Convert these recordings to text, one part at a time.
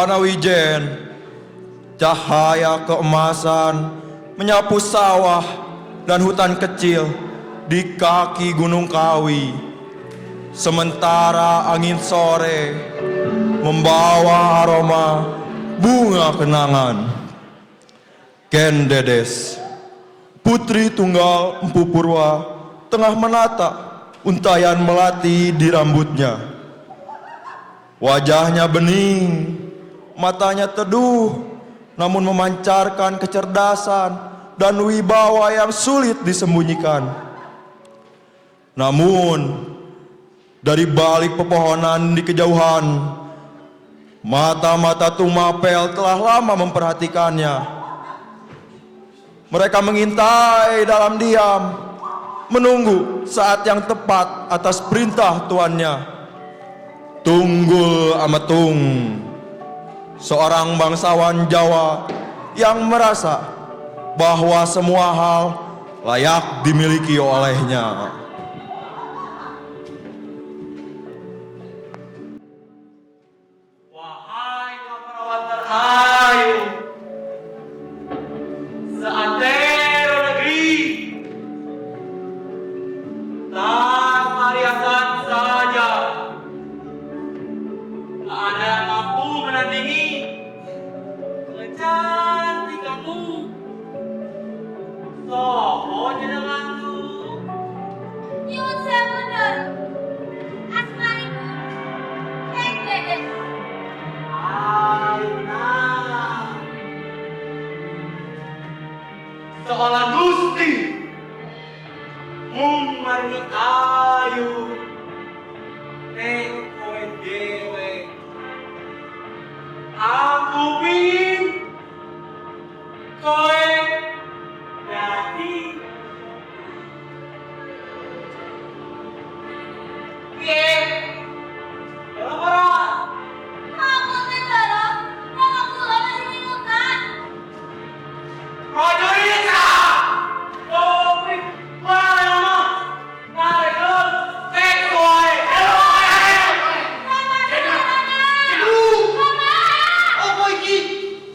Panawijen, cahaya keemasan menyapu sawah dan hutan kecil di kaki Gunung Kawi. Sementara angin sore membawa aroma bunga kenangan. Ken Dedes, putri tunggal Empu Purwa, tengah menata untayan melati di rambutnya. Wajahnya bening, matanya teduh, namun memancarkan kecerdasan dan wibawa yang sulit disembunyikan. Namun, dari balik pepohonan di kejauhan, mata-mata Tumapel telah lama memperhatikannya. Mereka mengintai dalam diam, menunggu saat yang tepat atas perintah tuannya. Tunggul Ametung, seorang bangsawan Jawa yang merasa bahwa semua hal layak dimiliki olehnya. Wahai kaparawat terhayu, seantero negeri, tak mariakan saja. Tak ada yang mampu menandingi kecantikanmu. Sopo jenenganmu? Nyuwun sewu, Nur. Asmanipun Ken Dedes. Aina, seorang gusti maringi ayu neng kowe dewe. Aku pingin kowe dadi piye? Ora. Aku Sindoro, nama kula masih mingutan. Rojo Risa! Kopi, mana? Narik lo, tek kowe. Nama jenengannya. Jeru! Mama. Apa iki?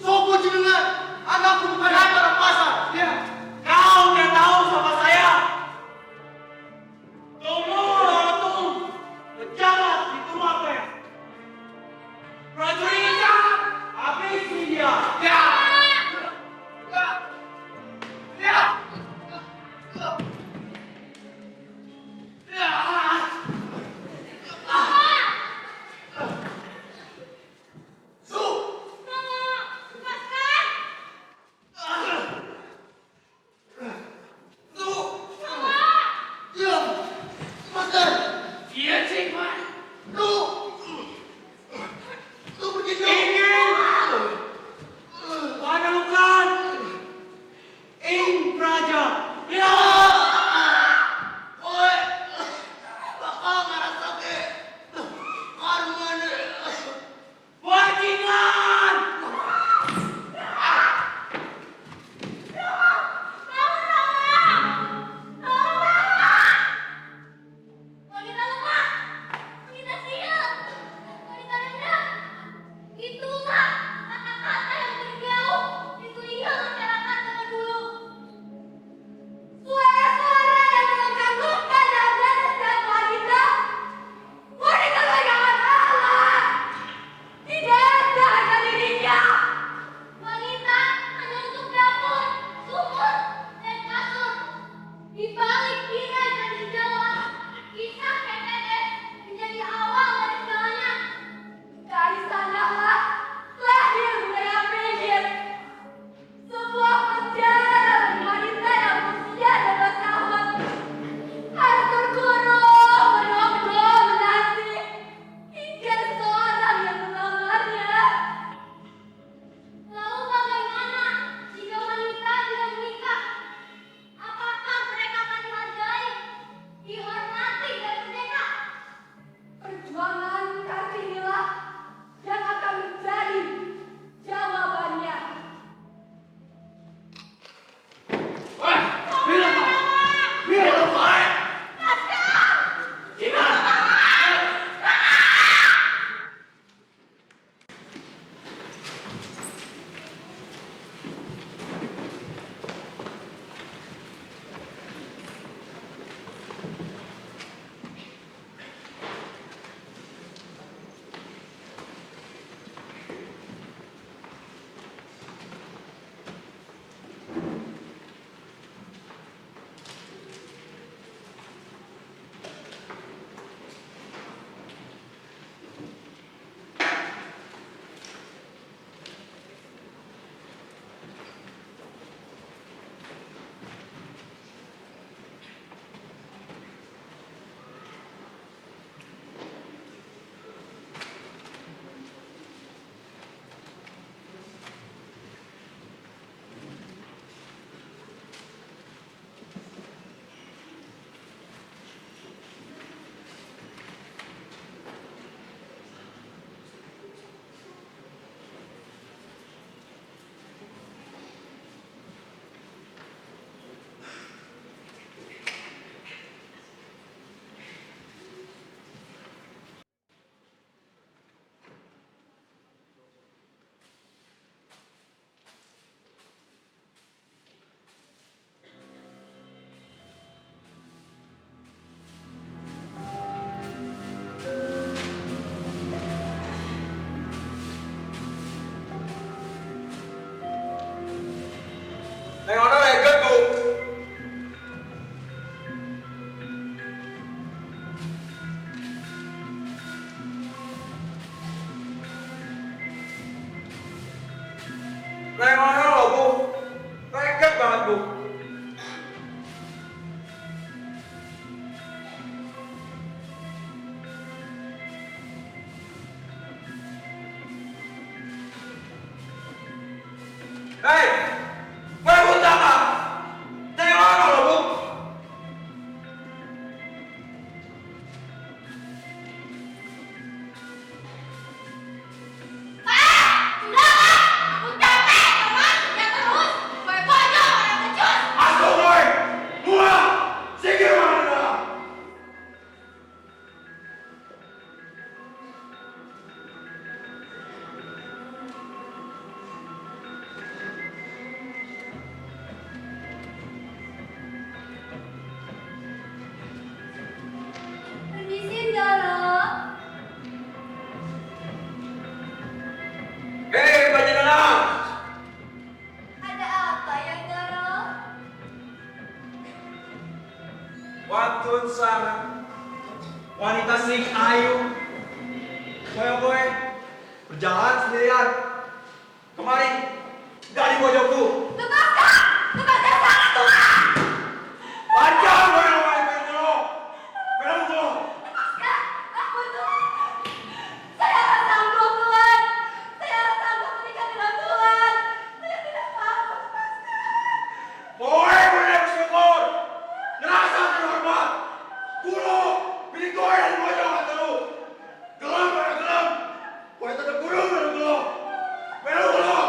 Sopo jenengan? Anakku bukan hanya orang pasar. Ya. Kau tidak tahu sama saya. Tumur orang pejabat di Tumapel. Rojo Risa! Habisi dia. Ya. Ya. Mama, lepaskan. Kayak mana lo, Bu? Reget banget, Bu. Hei! Gue buta nggak? Kayak mana lo, Bu? Sudah, Kak! Aku capek, teman! Ya terus! Gue pojok, orang kecus! Aku gue! Mula! Sikir mana? Permisi, Doro. Hei, Panjenengan! Ada apa ya, Doro? Wantun sana wanita sing ayu kowe berjalan sendirian kemari dari pojokku Lepas, Kak! Lepas saya sangat tua! panjang belum Kak, aku tuh... Saya tak sanggup, Tuhan! Saya tak sanggup menikah dengan Tuhan! Saya tidak mau, lepaskan! kowe boleh bersyukur ngerasa terhormat kulo pilih kowe dari pojok terus gelap pada gelap kowe tetap kurung dari kulo belu kulo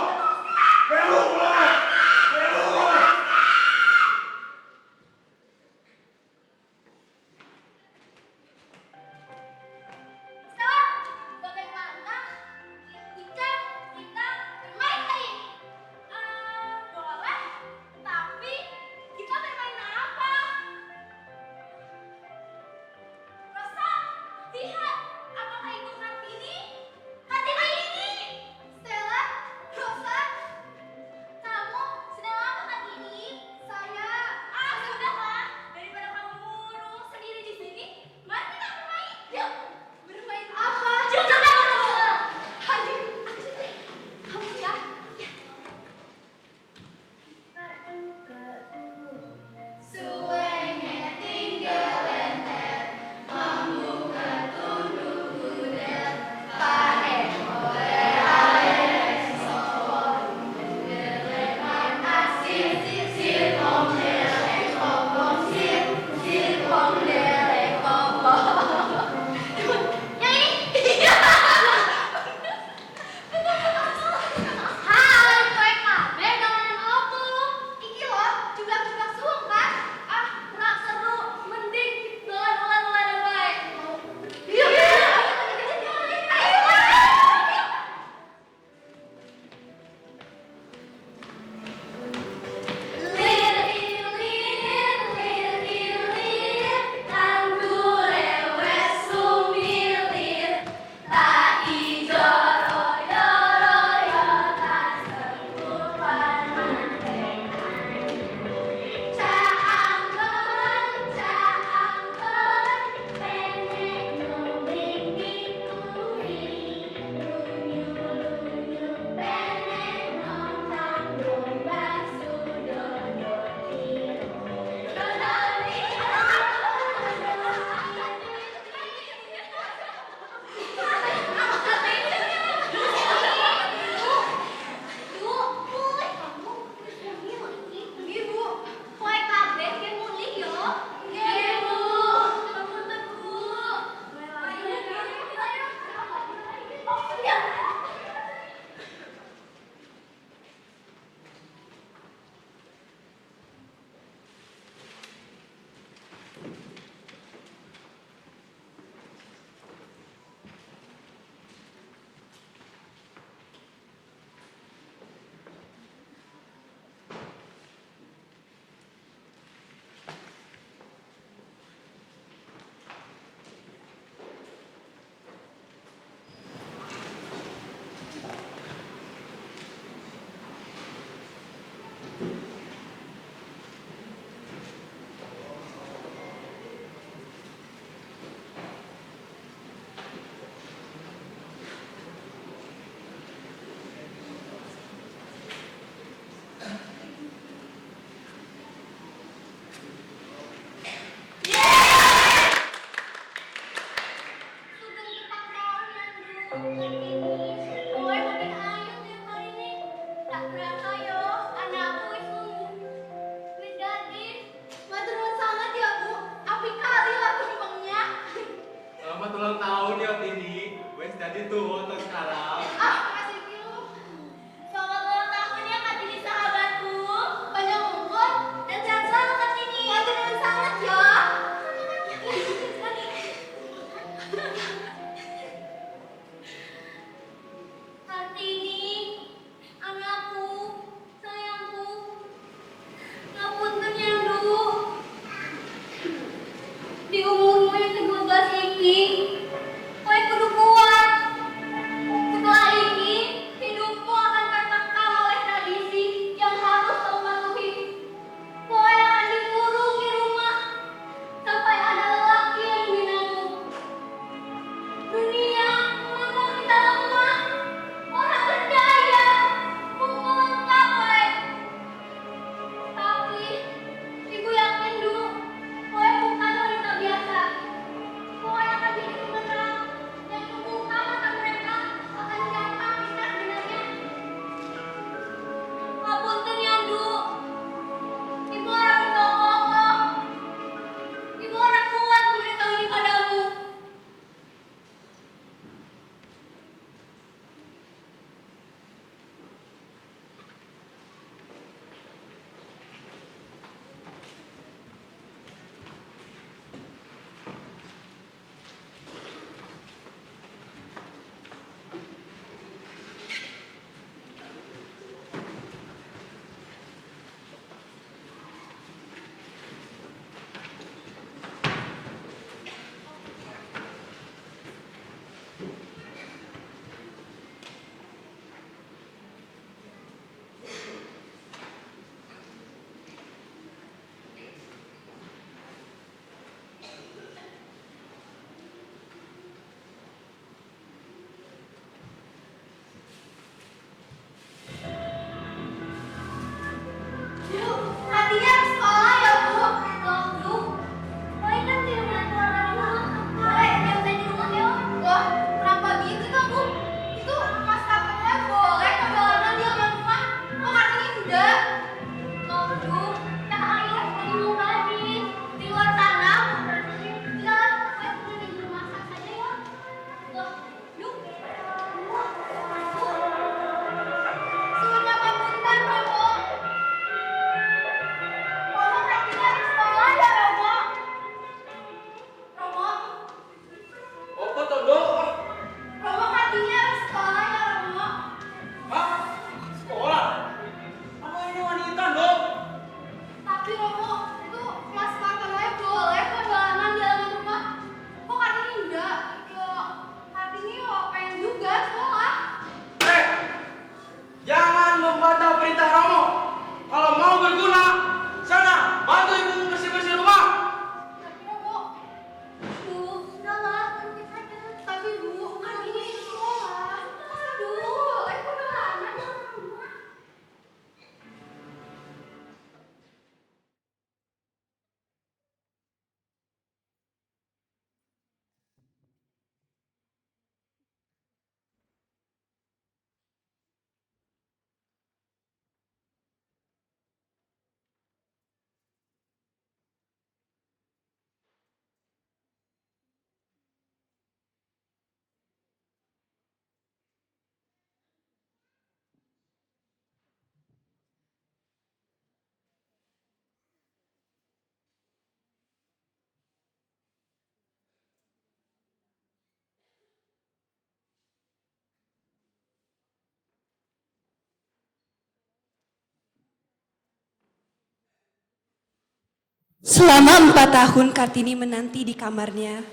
Selama 4 tahun Kartini menanti di kamarnya,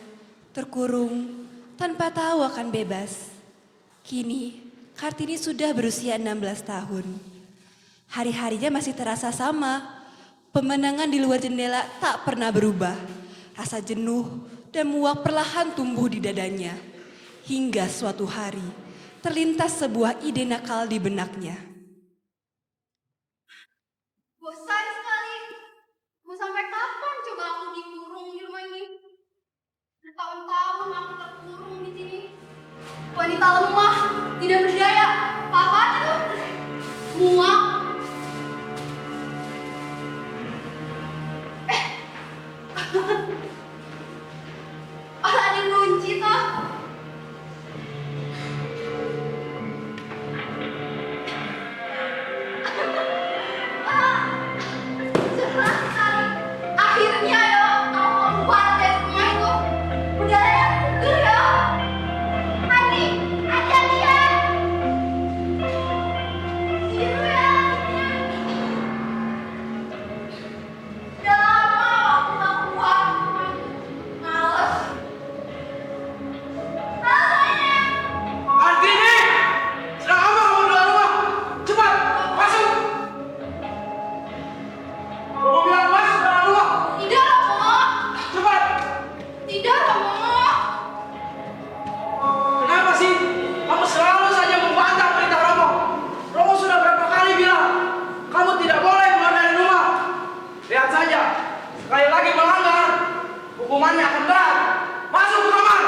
terkurung, tanpa tahu akan bebas. Kini, Kartini sudah berusia 16 tahun. Hari-harinya masih terasa sama. Pemandangan di luar jendela tak pernah berubah. Rasa jenuh dan muak perlahan tumbuh di dadanya. Hingga suatu hari, terlintas sebuah ide nakal di benaknya. Bosan sekali. Mau sampai kapan coba aku dikurung di rumah ini? Bertahun-tahun aku terkurung di sini. Wanita lemah, tidak berdaya. Apaan itu? Muak. Ada yang kunci toh. Cerah sekali. Akhirnya ya, kamu keluar dari rumah itu. Udara yang seger ya. Andi, Andi ya. Biru ya. Udah lama aku gak keluar rumah itu. Males. Rasanya. Andini! Sedang apa kamu keluar rumah? Cepat, masuk! Kamu bilang masuk dalam rumah! Tidak, Romo. Cepat! Tidak, Romo. Kenapa sih? Kamu selalu saja membantah perintah Romo. Romo sudah berapa kali bilang, kamu tidak boleh keluar dari rumah. Lihat saja, sekali lagi melanggar, hukumannya akan berat. Masuk ke kamar!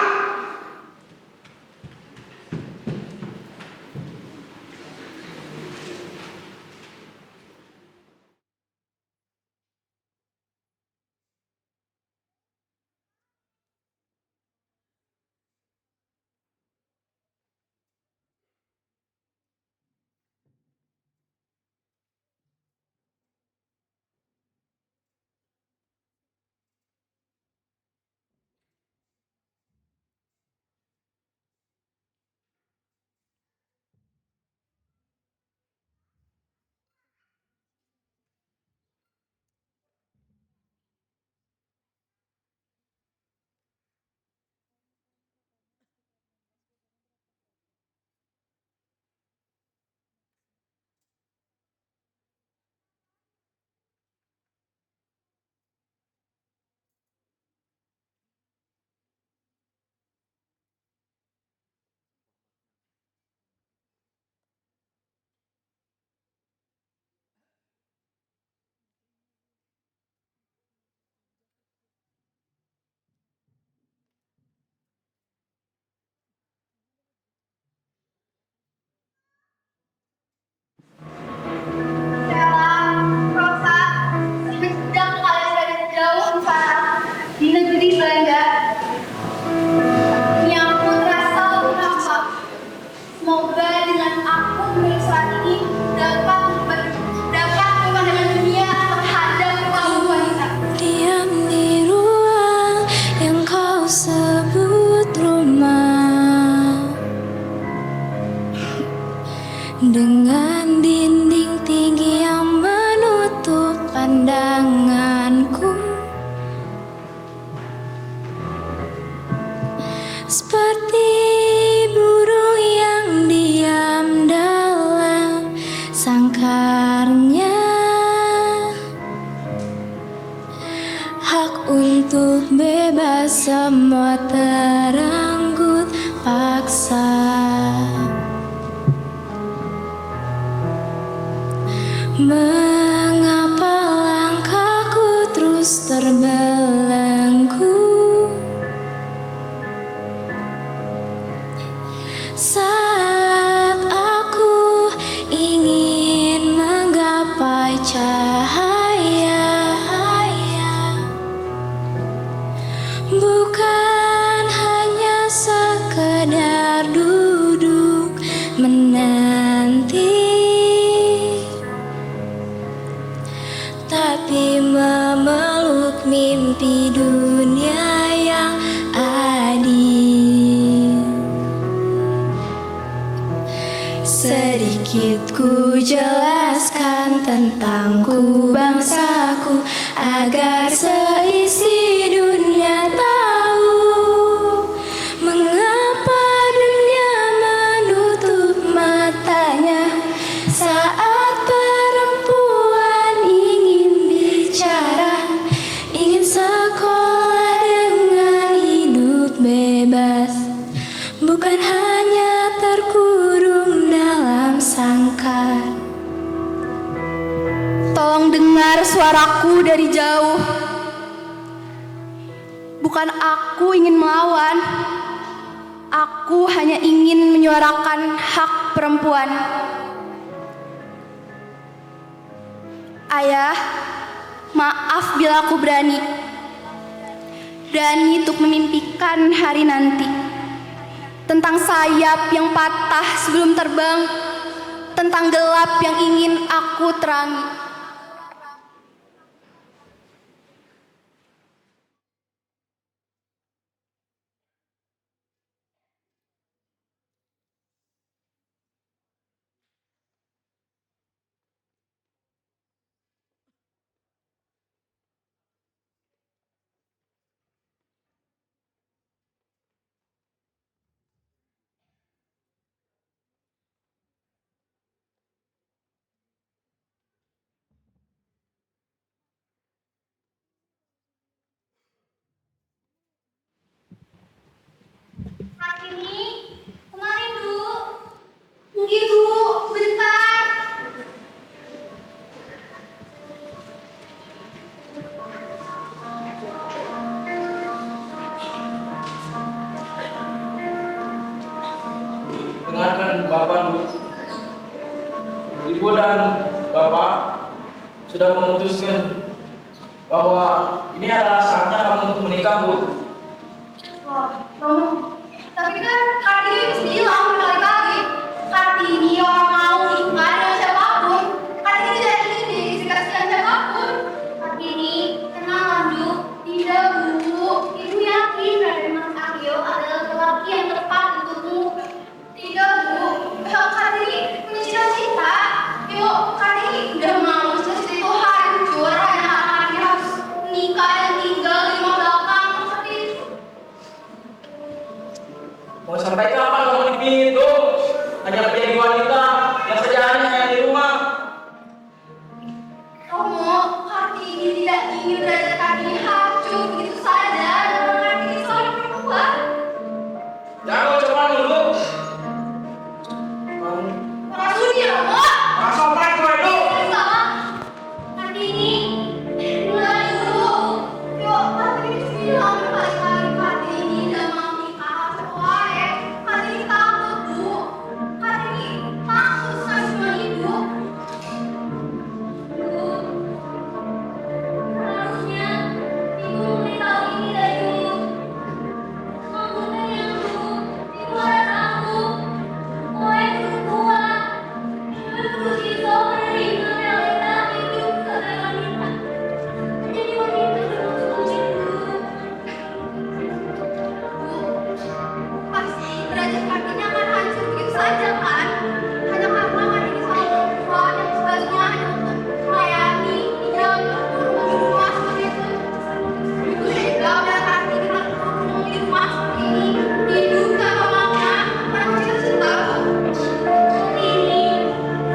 Stella, Rosa, sampai sedang kalian dari jauh di sana, di negeri Belanda. Ini aku terasa lebih nampak. Semoga dengan aku menulis surat ini dapat pemandangan dunia terhadap kaum wanita. Diam di ruang yang kau sebut rumah, dengan dinding tinggi yang menutup pandanganku, seperti burung yang diam dalam sangkarnya. Hak untuk bebas semua teranggut paksa. Mengapa langkahku terus terbelenggu saat aku ingin menggapai cahaya? Bukan hanya sekedar duduk menanti, tapi memeluk mimpi dunia yang adil. Sedikit ku jelaskan tentangku, bangsaku, agar suaraku dari jauh. Bukan aku ingin melawan, aku hanya ingin menyuarakan hak perempuan. Ayah, maaf bila aku berani untuk memimpikan hari nanti. Tentang sayap yang patah sebelum terbang, tentang gelap yang ingin aku terangi. Kartini, kemarin Bu. Mungkin Bu, bentar. Dengarkan Bapak dulu. Ibu dan Bapak sudah memutuskan bahwa ini adalah saatnya kamu untuk menikah, Bu. Wah, tapi kan Kartini harus bilang berkali-kali. Kartini orang mau nikah dengan siapapun. Kartini tidak ingin dikasihkan siapapun. Kartini, tenang Bu. Tidak Bu, Ibu yakin Raden Mas Aryo adalah lelaki yang tepat untukmu. Tidak Bu, Kartini punya cita-cita. Yuk, Kartini udah mau cita-cita itu hancur. Hanya Kartini harus nikah dan tinggal di rumah belakang. Kartini. Mau sampai kapan kamu dipilih itu? Hanya menjadi wanita yang kerjaannya hanya di rumah. Romo, Kartini tidak ingin derajat Kartini hancur begitu saja. Karena Kartini seorang perempuan. Jangan coba dulu. Kamu Orang sudi, Romo. langsung naik gue itu. Sama Kartini, mulai dulu. Yuk, Kartini bilang berkali-kali Kartini tidak mau nikah. Soalnya Kartini takut, Bu. Kartini takut sekali sama Ibu. Bu, harusnya Ibu memberitahu ini dari dulu. Kamu sayang Bu, Ibu harus aku. Mulai dulu tua. Ibu itu menerima realita hidup sebagai wanita. Menjadi wanita terus hidup. Bu, pasti derajat Kartini akan hancur begitu saja kan? Hanya karena Kartini seorang perempuan yang tugasnya hanya untuk melayani, tinggal berkurung di rumah seperti itu. Ibu tega melihat Kartini terkurung di rumah seperti ini, hidup tanpa makna, tanpa cita-cita. Kartini,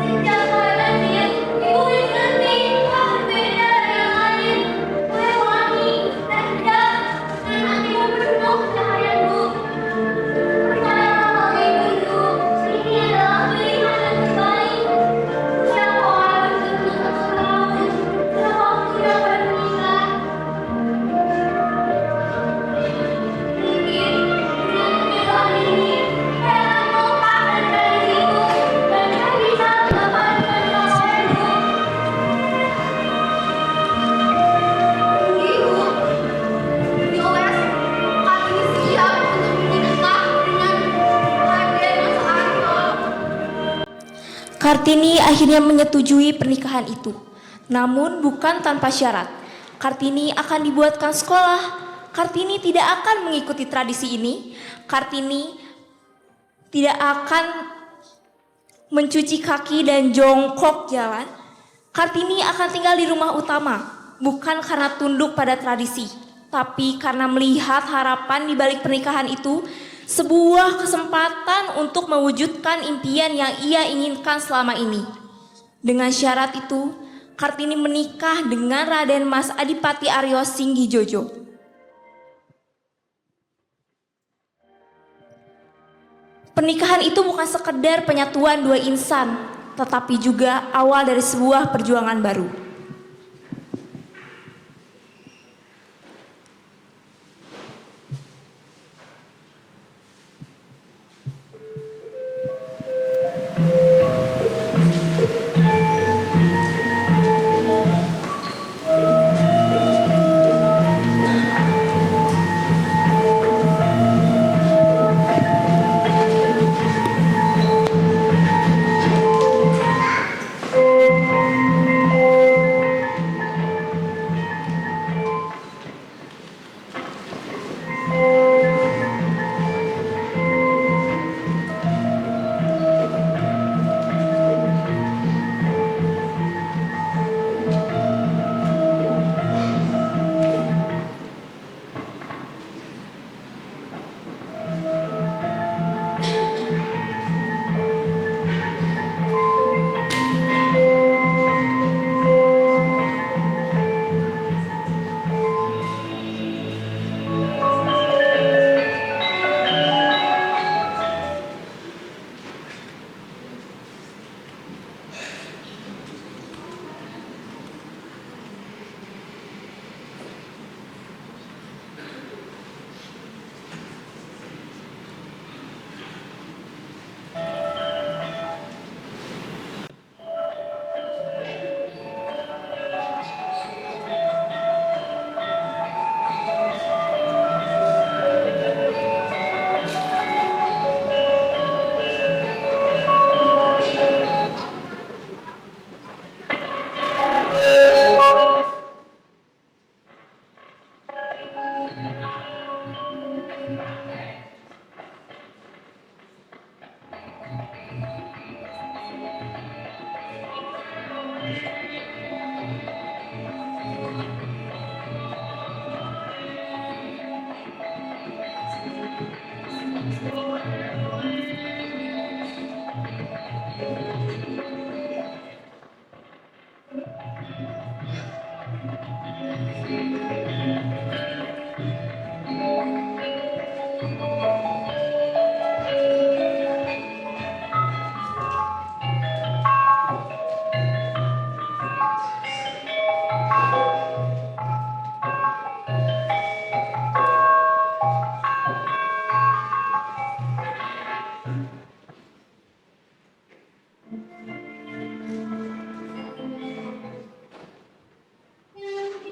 sejak saya lahir, Ibu berhenti berbeda dari yang lain. Mulai wangi dan tegas, dan hatimu penuh cahaya Bu. Percayalah Ibu, ini adalah pilihan yang terbaik. Siapa orang berkenan selalu, sudah waktunya bernikah. Mungkin dengan pilihan ini, saya akan melupakan dari Ibu, dan saya bisa mendapatkan yang lain Bu. Ibu, jelas Kartini siap untuk menikah dengan Raden Mas Aryo. Kartini akhirnya menyetujui pernikahan itu. Namun bukan tanpa syarat. Kartini akan dibuatkan sekolah. Kartini tidak akan mengikuti tradisi ini. Kartini tidak akan mencuci kaki dan jongkok jalan. Kartini akan tinggal di rumah utama, bukan karena tunduk pada tradisi, tapi karena melihat harapan di balik pernikahan itu sebuah kesempatan untuk mewujudkan impian yang ia inginkan selama ini. Dengan syarat itu, Kartini menikah dengan Raden Mas Adipati Aryo Singgijojo. Pernikahan itu bukan sekedar penyatuan dua insan, tetapi juga awal dari sebuah perjuangan baru.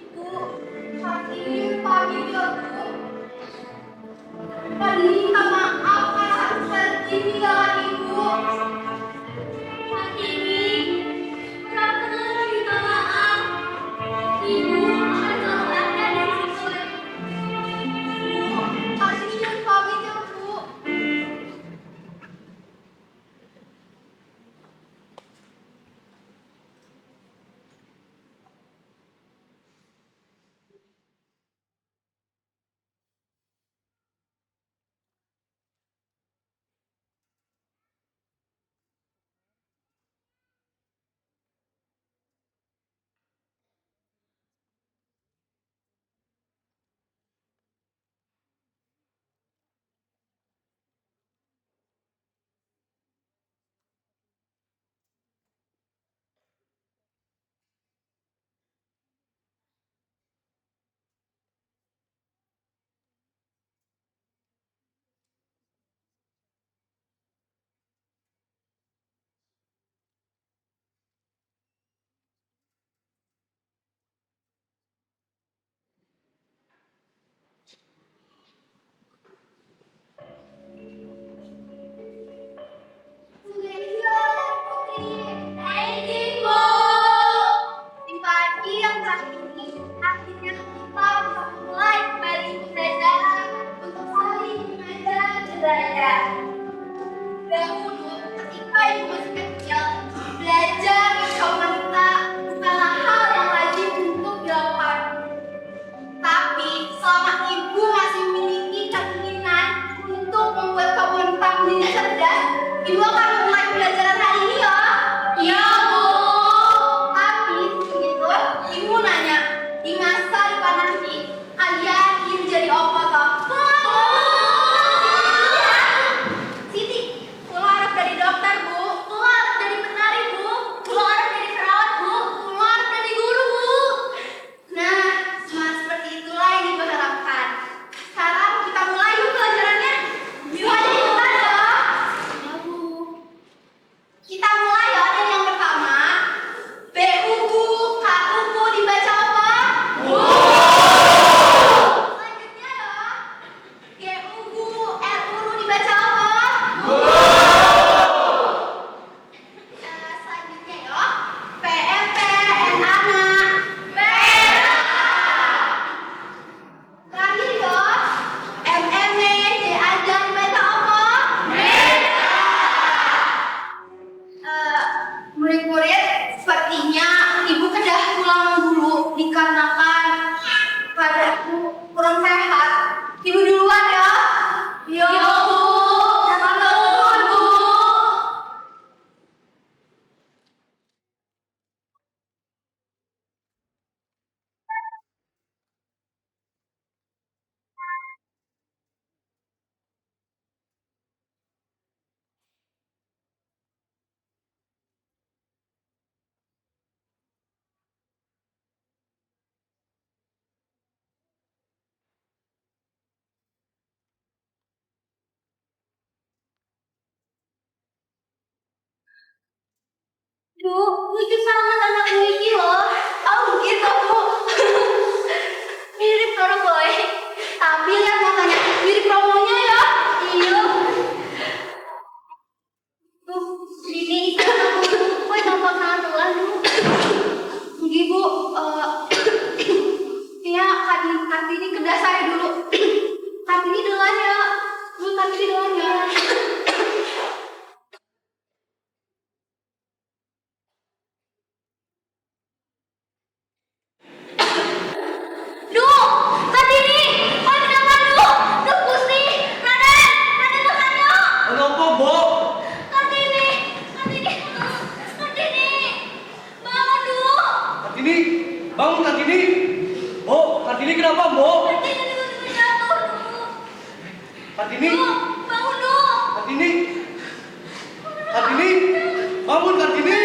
Ibu, Kartini pagi ya Bu. Kartini minta maaf karena seperti ini dengan Ibu. Kartini, benar-benar minta maaf. Ibu akan selalu ada di sisi Bu. Kartini jangan pamit ya Bu. Di pagi yang kali ini, akhirnya kita bisa mulai kembali pembelajaran untuk saling mengajar dan belajar. Dahulu, ketika ibu masih kecil, belajar bersama wanita bukanlah hal yang wajib untuk dilakukan. Tapi selama ibu masih memiliki keinginan untuk membuat kamu wanita menjadi cerdas, ibu akan memulai pembelajaran hari ini ya. Iya Bu. Tapi begitu, ibu nanya, di masa depan nanti kalian ingin menjadi apa toh? Siti, Pulau harap jadi dokter Bu. Pulau harap jadi penari Bu. Pulau harap jadi perawat Bu. Pulau harap jadi guru Bu. Nah, semangat seperti itulah yang ibu harapkan. Sekarang kita mulai yuk pelajarannya. Semuanya ikutan ya. Ya Bu. Kita mulai ya dari yang pertama. BU Bu, KU Bu dibaca apa? Bu. Selanjutnya ya. GU Bu, RU dibaca apa? Bu. Selanjutnya ya. PMP, NANA. Terakhir ya. MME, DAJA dibaca apa? Murid-murid, sepertinya ibu kedah pulang dulu dikarenakan padaku kurang sehat. Ibu duluan ya. Yo Bu. Jangan duluan Bu. Duh, lucu sangat anak Wiki loh. Oh gitu Bu. Mirip Toro Boy. Tapi lihat makanya mirip Romonya ya. Iya. Tuh, ini Boy tampak sangat telan Bu. Pergi Bu. Kayaknya Kartini kedah saya dulu. Kartini duluan ya. Kartini duluan ya. Kartini, bangun Kartini. Bo, Kartini kenapa, Bo? Kartini, Bangun dong. Kartini, Kartini, bangun Kartini.